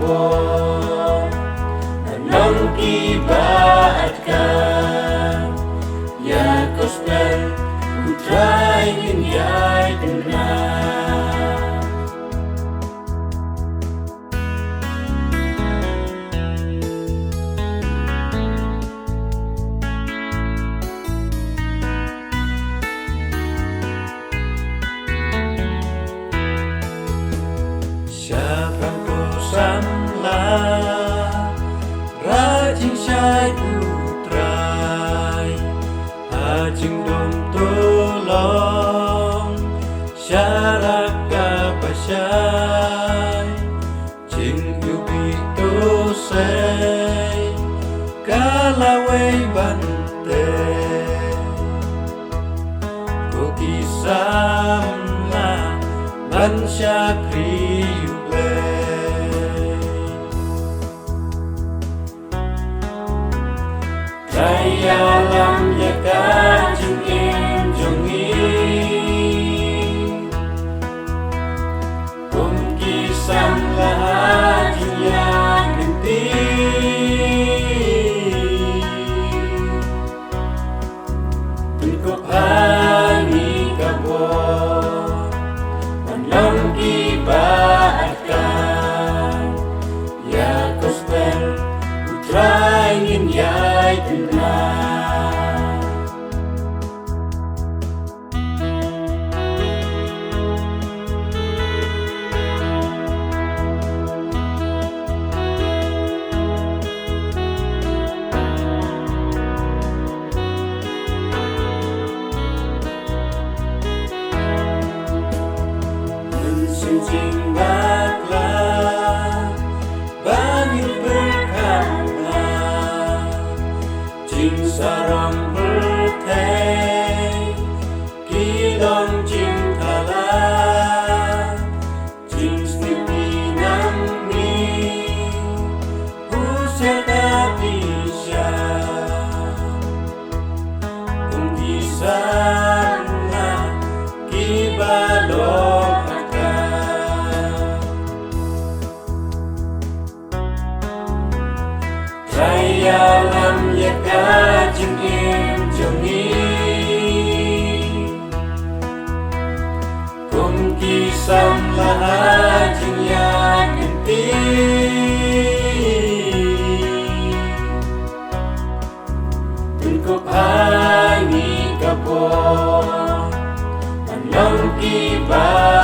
kaboh nanong kibaatkan ya gospel utrai nginyai kena. Samla rajing syai utrai ajing dom tolong syarak kapasyai jing yubi tosai kalawai bante koki samla ban syakri UBlei. Dalam iaka jingrwai Ki samla jiang genti pynpaw kaboh nanong kibaatkan ya gospel utrai nginyai kena. Mynsiem jing bakla bangil berkala jing sarang bertei kilong jing thala jingsngew useta bisa sana kiba dalam iaka jingngew Ki samla jing yang genti pynpaw kaboh nanong kiba